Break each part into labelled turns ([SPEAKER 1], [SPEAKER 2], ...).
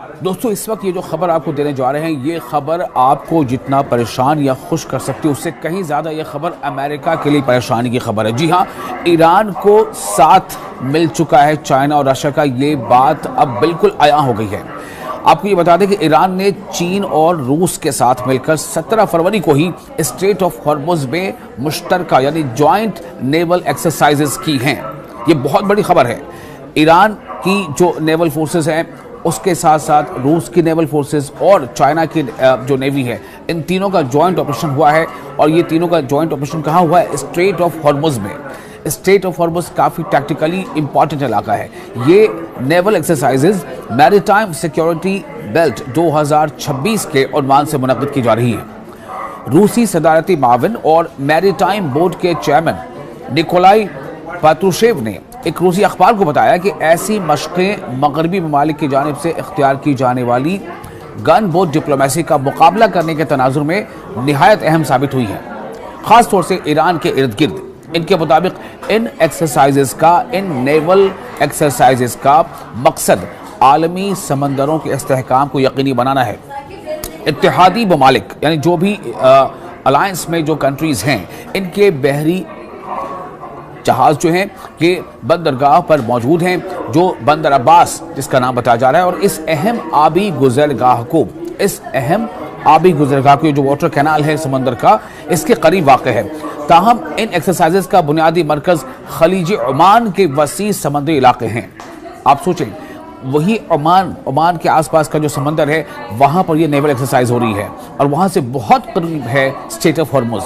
[SPEAKER 1] दोस्तों, इस वक्त ये जो खबर आपको देने जा रहे हैं, ये खबर आपको जितना परेशान या खुश कर सकती है उससे कहीं ज़्यादा ये खबर अमेरिका के लिए परेशानी की खबर है। जी हाँ, ईरान को साथ मिल चुका है चाइना और रशिया का। ये बात अब बिल्कुल आया हो गई है। आपको ये बता दें कि ईरान ने चीन और रूस के साथ मिलकर 17 फरवरी को ही स्ट्रेट ऑफ हॉर्मुज़ में मुश्तरका यानी जॉइंट नेवल एक्सरसाइजेस की हैं। ये बहुत बड़ी खबर है। ईरान की जो नेवल फोर्सेस हैं, उसके साथ साथ रूस की नेवल फोर्सेस और चाइना की जो नेवी है, इन तीनों का जॉइंट ऑपरेशन हुआ है। और ये तीनों का जॉइंट ऑपरेशन कहाँ हुआ है? स्ट्रेट ऑफ हॉर्मुज़ में। स्ट्रेट ऑफ हॉर्मुज़ काफ़ी टैक्टिकली इंपॉर्टेंट इलाका है। ये naval exercises maritime security belt 2026 के उन्वान से मुनक़्क़िद की जा रही है। रूसी सदारती माविन और मैरीटाइम बोर्ड के चेयरमैन निकोलाई पात्रुशेव ने एक रूसी अखबार को बताया कि ऐसी मशक़ें मगरबी ममालिक की जानिब से इख्तियार की जाने वाली गन बोट डिप्लोमेसी का मुकाबला करने के तनाजुर में निहायत अहम साबित हुई है, ख़ास तौर से ईरान के इर्द गिर्द। इनके मुताबिक इन नेवल एक्सरसाइजेस का मकसद आलमी समंदरों के इस्तेहकाम को यकीनी बनाना है। इत्तेहादी ममालिक यानी जो भी अलायंस में जो कंट्रीज़ हैं, इनके बहरी जहाज़ जो हैं कि बंदरगाह पर मौजूद हैं, जो बंदर अब्बास जिसका नाम बताया जा रहा है। और इस अहम आबी गुज़रगाह को जो वाटर कैनाल है समंदर का, इसके करीब वाक़ है। ताहम इन एक्सरसाइजेस का बुनियादी मरकज़ खलीज ओमान के वसी समंदरी इलाके हैं। आप सोचें, वही ओमान के आसपास का जो समंदर है, वहाँ पर यह नेवल एक्सरसाइज हो रही है और वहाँ से बहुत करीब है स्ट्रेट ऑफ हॉर्मुज़।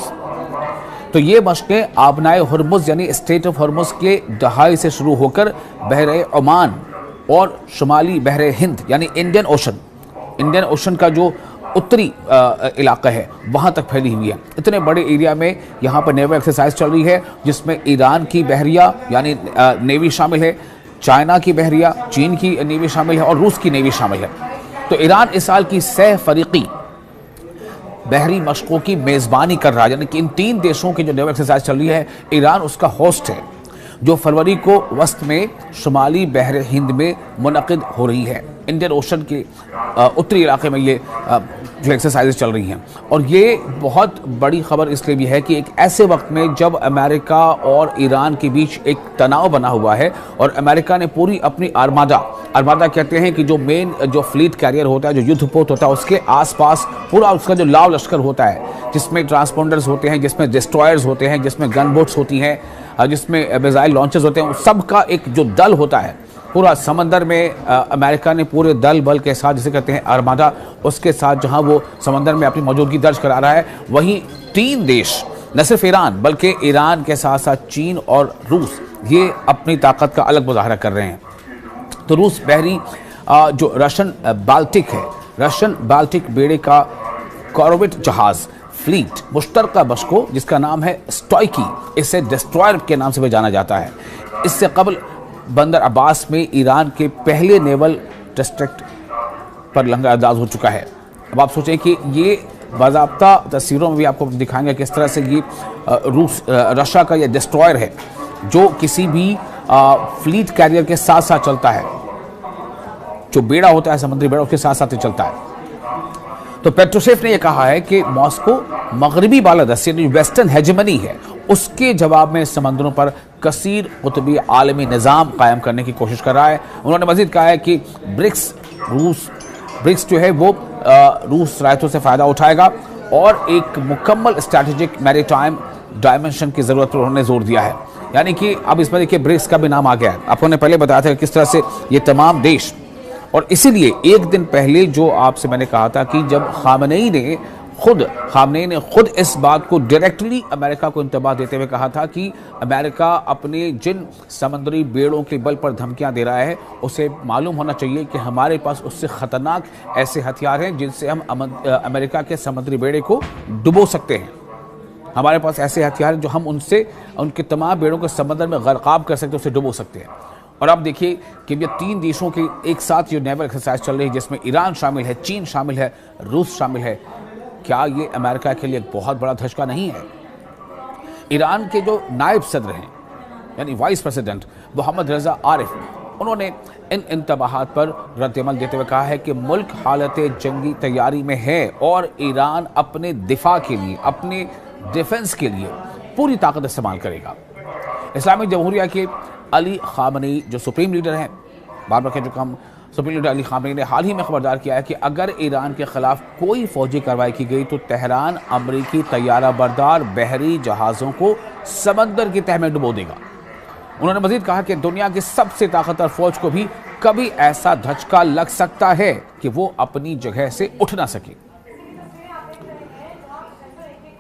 [SPEAKER 1] तो ये मशक़ें आबनाए हॉर्मुज़ यानी स्ट्रेट ऑफ हॉर्मुज़ के दहाई से शुरू होकर बहरे ओमान और शुमाली बहरे हिंद यानी इंडियन ओशन का जो उत्तरी इलाका है, वहाँ तक फैली हुई है। इतने बड़े एरिया में यहाँ पर नेवल एक्सरसाइज चल रही है, जिसमें ईरान की बहरिया यानी नेवी शामिल है, चाइना की बहरिया, चीन की नेवी शामिल है और रूस की नेवी शामिल है। तो ईरान इस साल की सह फरीकी बहरी मशकों की मेज़बानी कर रहा है, यानी कि इन तीन देशों की जो नेवल एक्सरसाइज चल रही है, ईरान उसका होस्ट है, जो फरवरी को वस्त में शुमाली बहर हिंद में मुनक़िद हो रही है। इंडियन ओशन के उत्तरी इलाके में ये जो एक्सरसाइजेज चल रही हैं। और ये बहुत बड़ी खबर इसलिए भी है कि एक ऐसे वक्त में जब अमेरिका और ईरान के बीच एक तनाव बना हुआ है और अमेरिका ने पूरी अपनी आर्मादा कहते हैं कि जो फ्लीट कैरियर होता है, जो युद्धपोत होता है, उसके आसपास पूरा उसका जो लाव लश्कर होता है, जिसमें ट्रांसपोंडर्स होते हैं, जिसमें डिस्ट्रॉयर्स होते हैं, जिसमें गन बोट्स होती हैं, जिसमें मिसाइल लॉन्चर्स होते हैं, सबका एक जो दल होता है पूरा समंदर में, अमेरिका ने पूरे दल बल के साथ, जिसे कहते हैं आर्मादा, उसके साथ जहां वो समंदर में अपनी मौजूदगी दर्ज करा रहा है, वहीं तीन देश, न सिर्फ ईरान बल्कि ईरान के साथ साथ चीन और रूस, ये अपनी ताकत का अलग मुजाहरा कर रहे हैं। तो रूस बहरी जो रशियन बाल्टिक बेड़े का कॉर्वेट जहाज़ फ्लीट मुश्तरका बशको, जिसका नाम है स्टॉइकी, इसे डिस्ट्रॉयर के नाम से भी जाना जाता है। इससे कबल बंदर अब्बास में ईरान के पहले नेवल डिस्ट्रिक्ट पर लंगरअंदाज हो चुका है। अब आप सोचें कि ये बाज़ाब्ता तस्वीरों में भी आपको दिखाएंगे किस तरह से ये रशिया का ये डिस्ट्रॉयर है, जो किसी भी फ्लीट कैरियर के साथ साथ चलता है, जो बेड़ा होता है समुद्री बेड़ा, उसके साथ साथ ही चलता है। तो पेट्रोशेव ने यह कहा है कि मॉस्को मगरबी बालादस्ती यानी वेस्टर्न हेजेमनी है, उसके जवाब में समंदरों पर कसीर कुतुबी आलमी निज़ाम कायम करने की कोशिश कर रहा है। उन्होंने मजीद कहा है कि ब्रिक्स जो है वो रूस रायतों से फ़ायदा उठाएगा और एक मुकम्मल स्ट्रैटेजिक मैरीटाइम डायमेंशन की ज़रूरत पर उन्होंने जोर दिया है। यानी कि अब इसमें देखिए ब्रिक्स का भी नाम आ गया है। आपको ने पहले बताया था कि किस तरह से ये तमाम देश, और इसीलिए एक दिन पहले जो आपसे मैंने कहा था कि जब खामनेई ने खुद इस बात को डायरेक्टली अमेरिका को इंतबाह देते हुए कहा था कि अमेरिका अपने जिन समुद्री बेड़ों के बल पर धमकियां दे रहा है, उसे मालूम होना चाहिए कि हमारे पास उससे ख़तरनाक ऐसे हथियार हैं जिनसे हम अमेरिका के समुद्री बेड़े को डुबो सकते हैं। हमारे पास ऐसे हथियार हैं जो हम उनके तमाम बेड़ों को समंदर में गरकाब कर सकते हैं, उसे डुबो सकते हैं। और अब देखिए कि ये तीन देशों के एक साथ जो नेवल एक्सरसाइज चल रही है, जिसमें ईरान शामिल है, चीन शामिल है, रूस शामिल है, क्या ये अमेरिका के लिए एक बहुत बड़ा धचका नहीं है? ईरान के जो नायब सदर हैं यानी वाइस प्रेसिडेंट मोहम्मद रज़ा आरिफ, उन्होंने इन इंतबाहात पर रद्दअमल देते हुए कहा है कि मुल्क हालत जंगी तैयारी में है और ईरान अपने दिफा के लिए, अपने डिफेंस के लिए पूरी ताकत इस्तेमाल करेगा। इस्लामिक जमहूरिया के अली खामनेई जो सुप्रीम लीडर हैं, बार बार कह चुका हम, सुप्रीम लीडर अली खामनेई ने हाल ही में खबरदार किया है कि अगर ईरान के खिलाफ कोई फौजी कार्रवाई की गई तो तेहरान अमरीकी तैयारा बरदार बहरी जहाज़ों को समंदर की तह में डुबो देगा। उन्होंने मजीद कहा कि दुनिया की सबसे ताकतवर फौज को भी कभी ऐसा धचका लग सकता है कि वो अपनी जगह से उठ ना सके।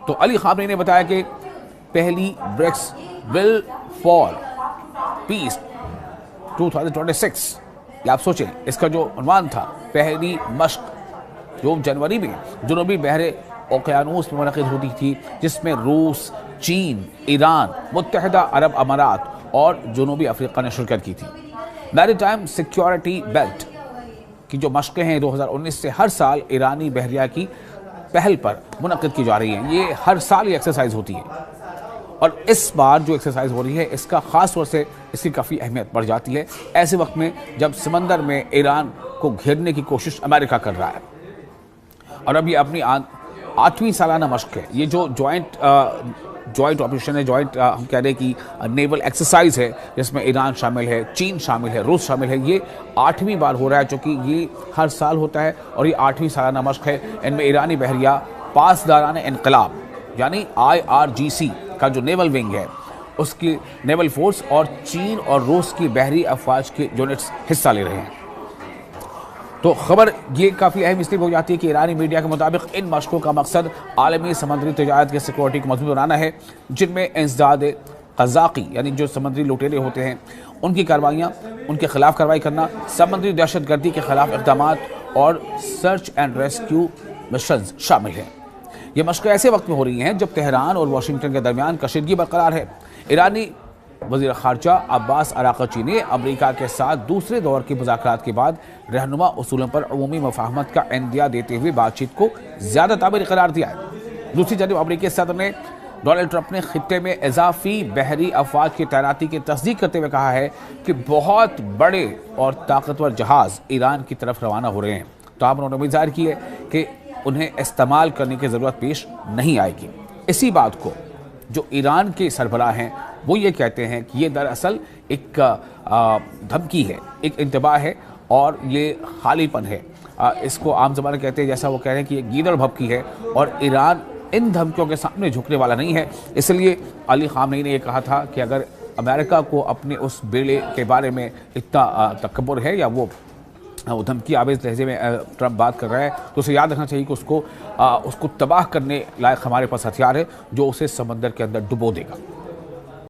[SPEAKER 1] तो अली खामनेई ने बताया कि पहली ब्रिक्स विल फॉर पीस 2026, आप सोचें इसका जो उन्वान था, पहली मश्क जो जनवरी में जुनूबी बहरे ओकियानूस में मुनक़िद होती थी, जिसमें रूस, चीन, ईरान, मुत्तहिदा अरब अमारात और जनूबी अफ्रीका ने शिरकत की थी। मैरीटाइम सिक्योरिटी बेल्ट की जो मशक़ें हैं 2019 से हर साल ईरानी बहरिया की पहल पर मुनक़िद की जा रही हैं। ये हर साल ये एक्सरसाइज होती है और इस बार जो एक्सरसाइज हो रही है इसका ख़ास तौर से इसकी काफ़ी अहमियत बढ़ जाती है ऐसे वक्त में जब समंदर में ईरान को घेरने की कोशिश अमेरिका कर रहा है। और अब ये अपनी 8वीं सालाना मशक़ है। ये जो जॉइंट ऑपरेशन है, जॉइंट हम कह रहे हैं कि नेवल एक्सरसाइज है, जिसमें ईरान शामिल है, चीन शामिल है, रूस शामिल है। ये 8वीं बार हो रहा है, चूँकि ये हर साल होता है और ये 8वीं सालाना मशक़ है। इनमें ईरानी बहरिया पासदारान इनकलाब यानी IRGC का जो नेवल विंग है उसकी नेवल फोर्स और चीन और रूस की बहरी अफवाज के यूनिट्स हिस्सा ले रहे हैं। तो खबर ये काफ़ी अहम इसलिए हो जाती है कि ईरानी मीडिया के मुताबिक इन मशकों का मकसद आलमी समुद्री तजारत की सिक्योरिटी को मजबूत बनाना है, जिनमें इंसदाद क़ज़ाक़ी यानी जो समुद्री लुटेरे होते हैं उनकी कार्रवाइयाँ, उनके खिलाफ कार्रवाई करना, समुद्री दहशतगर्दी के खिलाफ इक़दाम और सर्च एंड रेस्क्यू मिशन शामिल हैं। ये मशक़ें ऐसे वक्त में हो रही हैं जब तेहरान और वाशिंगटन के दरमियान कशीदगी बरकरार है। ईरानी वज़ीर ख़ारजा अब्बास अराक़ची ने अमेरिका के साथ दूसरे दौर के मुज़ाकरात के बाद रहनुमा उसूलों पर अमूमी मुफ़ाहमत का इंदिया देते हुए बातचीत को ज़्यादा तामीरी करार दिया है। दूसरी जानब अमरीकी सदर ने डोनाल्ड ट्रंप ने खित्ते में इजाफी बहरी अफवाज की तैनाती की तस्दीक करते हुए कहा है कि बहुत बड़े और ताकतवर जहाज़ ईरान की तरफ रवाना हो रहे हैं। तो आप उन्होंने उम्मीद ज़ाहिर की है कि उन्हें इस्तेमाल करने की ज़रूरत पेश नहीं आएगी। इसी बात को जो ईरान के सरबराह हैं वो ये कहते हैं कि ये दरअसल एक धमकी है, एक इंतबाह है और ये खालीपन है। इसको आम ज़बान कहते हैं, जैसा वो कह रहे हैं कि ये गीदड़ भभकी है और ईरान इन धमकियों के सामने झुकने वाला नहीं है। इसलिए अली खामनेई ने ये कहा था कि अगर अमेरिका को अपने उस बेड़े के बारे में इतना तकब्बुर है या वो धमकी आवेज़ लहजे में ट्रंप बात कर रहा है तो उसे याद रखना चाहिए कि उसको तबाह करने लायक हमारे पास हथियार है जो उसे समंदर के अंदर डुबो देगा।